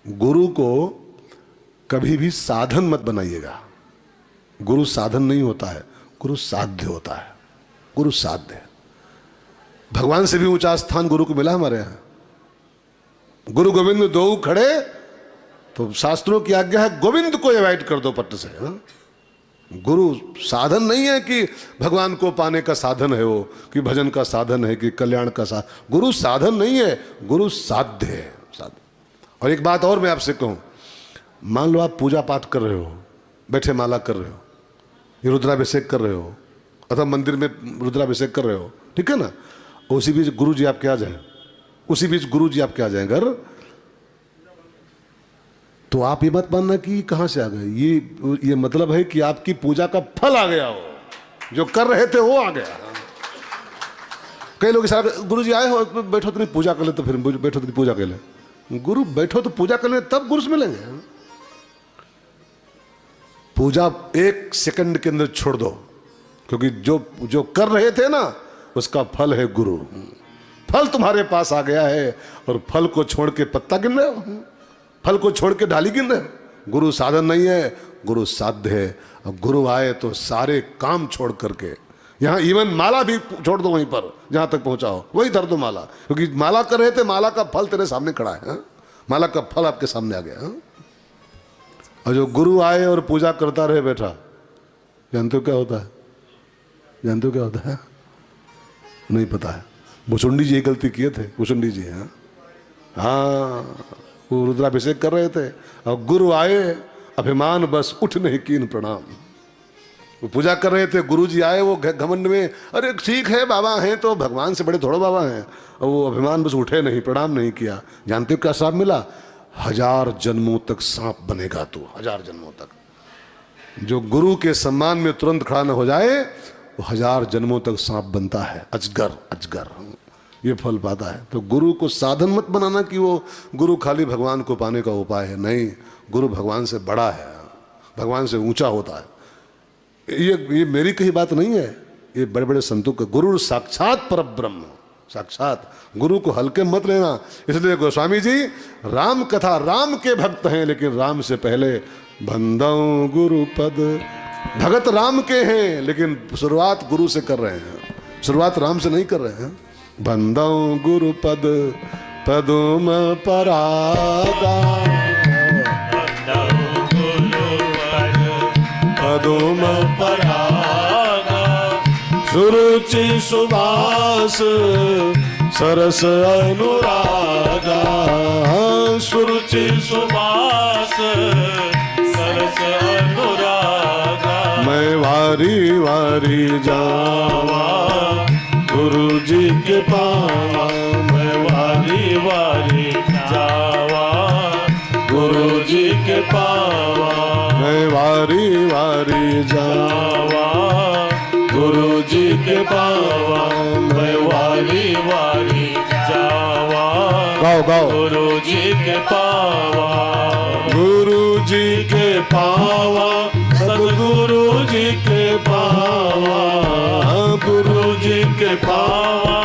गुरु को कभी भी साधन मत बनाइएगा। गुरु साधन नहीं होता है, गुरु साध्य होता है। गुरु साध्य, भगवान से भी ऊंचा स्थान गुरु को मिला हमारे यहाँ। गुरु गोविंद दो खड़े, तो शास्त्रों की आज्ञा है गोविंद को अवॉइड कर दो पट्ट से। गुरु साधन नहीं है कि भगवान को पाने का साधन है वो, कि भजन का साधन है, कि कल्याण का साधन। गुरु साधन नहीं है, गुरु साध्य है, साध्य। और एक बात और मैं आपसे कहूं, मान लो आप पूजा पाठ कर रहे हो, बैठे माला कर रहे हो, ये रुद्राभिषेक कर रहे हो, अथवा मंदिर में रुद्राभिषेक कर रहे हो, ठीक है ना। उसी बीच गुरु जी आपके आ जाए, उसी बीच गुरु जी आपके आ जाए घर, तो आप ये मत मानना कि कहाँ से आ गए। ये मतलब है कि आपकी पूजा का फल आ गया हो, जो कर रहे थे वो आ गया। कई लोग गुरु जी आए हो, बैठो तो नहीं पूजा कर ले, तो फिर बैठो तो नहीं पूजा कर ले। गुरु बैठो तो पूजा कर ले, तब गुरु से मिलेंगे। पूजा एक सेकंड के अंदर छोड़ दो, क्योंकि जो कर रहे थे ना, उसका फल है गुरु। फल तुम्हारे पास आ गया है, और फल को छोड़ के पत्ता गिन रहे हो, फल को छोड़ के डाली गिन रहे हो। गुरु साधन नहीं है, गुरु साध्य है। और गुरु आए तो सारे काम छोड़ करके, यहाँ इवन माला भी छोड़ दो, वहीं पर जहाँ तक पहुँचा हो वही धर दो माला, क्योंकि माला कर रहे थे, माला का फल तेरे सामने खड़ा है। माला का फल आपके सामने आ गया। और जो गुरु आए और पूजा करता रहे बैठा, जानते हो क्या होता है? जानते हो क्या होता है? नहीं पता है। भुचुंडी जी गलती किए थे, भुचुंडी जी। हाँ, वो रुद्राभिषेक कर रहे थे और गुरु आए, अभिमान बस उठ नहीं कीन प्रणाम। वो पूजा कर रहे थे, गुरु जी आए, वो घमंड में, अरे ठीक है बाबा हैं तो भगवान से बड़े थोड़े बाबा हैं, और वो अभिमान बस उठे नहीं, प्रणाम नहीं किया। जानते हो क्या श्राप मिला? 1000 जन्मों तक सांप बनेगा तू, 1000 जन्मों तक। जो गुरु के सम्मान में तुरंत खड़ा न हो जाए, वो 1000 जन्मों तक सांप बनता है, अजगर अजगर, ये फल पाता है। तो गुरु को साधन मत बनाना कि वो गुरु खाली भगवान को पाने का उपाय है। नहीं, गुरु भगवान से बड़ा है, भगवान से ऊंचा होता है। ये मेरी कही बात नहीं है, ये बड़े बड़े संतों का। गुरु साक्षात परब्रह्म, साक्षात। गुरु को हल्के मत लेना। इसलिए गोस्वामी जी राम कथा, राम के भक्त हैं, लेकिन राम से पहले बंदौ गुरु पद, भगत राम के हैं, लेकिन शुरुआत गुरु से कर रहे हैं, शुरुआत राम से नहीं कर रहे हैं। बंदौ गुरु पद पदुम परागा, पदुम परागा, सुरुचि सुबास सरस अनुरागा, सुरुचि सुबास सरस अनुरागा। मैं वारी वारी जावा गुरु जी के पावा, मैं वारी वारी जावा गुरु जी के पावा, मैं वारी वारी जावा गुरु जी के पावा, मैं वारी वारी जावा, गाओ गाओ, गुरु जी के पावा, गुरु जी के पावा, सदगुरु जी के पावा, गुरु जी के पावा,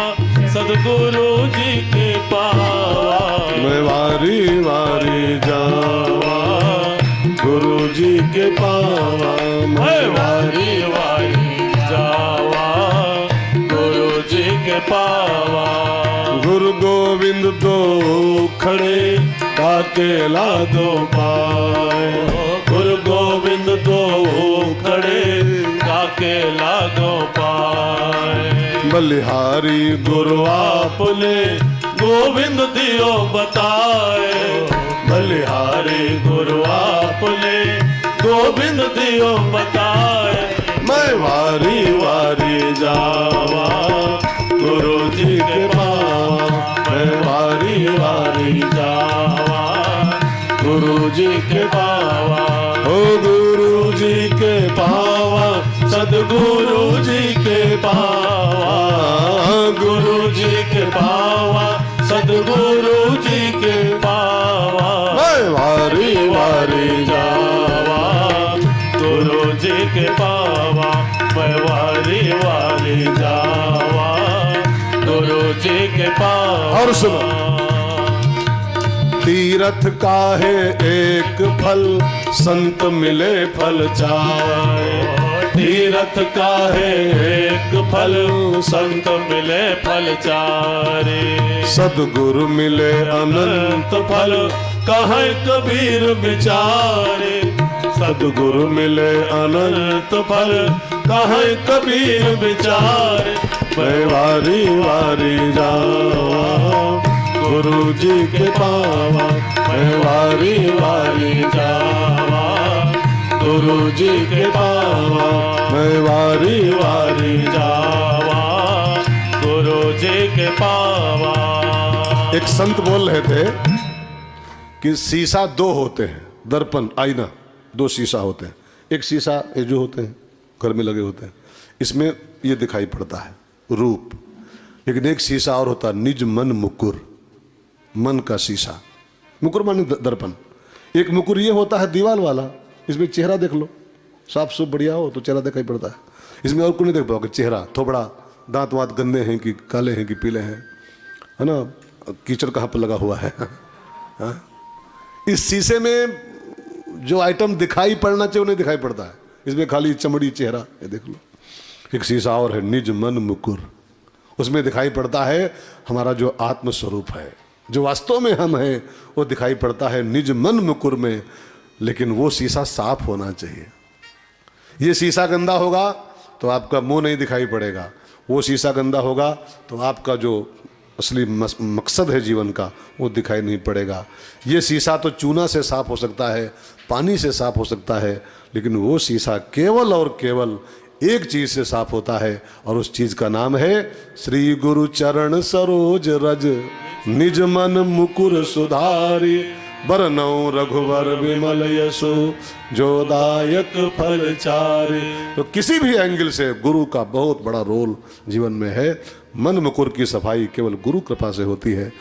सदगुरु जी के पावा, मैं वारी वारी जावा गुरु जी के पावा, मैं वारी वारी जावा गुरु जी के पावा। गुरु गोविंद दो खड़े, अकेला दो पाए, गुरु गोविंद दो खड़े, अकेला दो पाए। बलिहारी गुरु आपने गोविंद दियो बताए, बलिहारी गुरु आपने गोविंद दियो बताए। मैं वारी वारी जावा गुरु जी के पावा, मैं वारी वारी जावा गुरु जी के पावा, ओ गुरु जी के पावा, सदगुरु जी के पावा, गुरु जी के पावा, सदगुरु जी के पावा। मैं वारी वारी जावा गुरु जी के पावा, मैं वारी वारी जावा गुरु जी के पावा। और सुनो, तीरथ का है एक फल, संत मिले फल चार। तीरथ का है एक फल, संत मिले फल चारे। सदगुरु मिले अनंत फल, कहे कबीर बिचारे। सदगुरु मिले अनंत फल, कहे कबीर बिचारे। मैं वारी वारी जावा गुरु जी के पावा, मैं वारी वारी जावा गुरु जी के पावा, मैं वारी वारी जावा गुरु जी के पावा। एक संत बोल रहे थे कि शीशा दो होते हैं, दर्पण आईना दो शीशा होते हैं। एक शीशा ये जो होते हैं घर में लगे होते हैं, इसमें ये दिखाई पड़ता है रूप। लेकिन एक शीशा और होता है निज मन मुकुर, मन का शीशा। मुकुर माने दर्पण। एक मुकुर ये होता है दीवाल वाला, इसमें चेहरा देख लो, साफ सुफ बढ़िया हो तो चेहरा दिखाई पड़ता है। इसमें और कुछ नहीं देख पाओगे, चेहरा थोबड़ा, दांत वात गंदे हैं कि काले हैं कि पीले हैं, है ना, कीचड़ कहाँ पर लगा हुआ है। हाँ? इस शीशे में जो आइटम दिखाई पड़ना चाहिए वो नहीं दिखाई पड़ता है, इसमें खाली चमड़ी चेहरा। ये देख लो। एक शीशा और है निज मन मुकुर, उसमें दिखाई पड़ता है हमारा जो आत्म स्वरूप है, जो वास्तव में हम हैं वो दिखाई पड़ता है निज मन मुकुर में। लेकिन वो शीशा साफ होना चाहिए। ये शीशा गंदा होगा तो आपका मुंह नहीं दिखाई पड़ेगा, वो शीशा गंदा होगा तो आपका जो असली मकसद है जीवन का वो दिखाई नहीं पड़ेगा। ये शीशा तो चूना से साफ हो सकता है, पानी से साफ हो सकता है, लेकिन वो शीशा केवल और केवल एक चीज से साफ होता है, और उस चीज का नाम है श्री गुरु चरण सरोज रज, निज मन मुकुर सुधारी। बरनौ रघुवर विमल यशो, जो दायक फल चारे। तो किसी भी एंगल से गुरु का बहुत बड़ा रोल जीवन में है। मन मुकुर की सफाई केवल गुरु कृपा से होती है।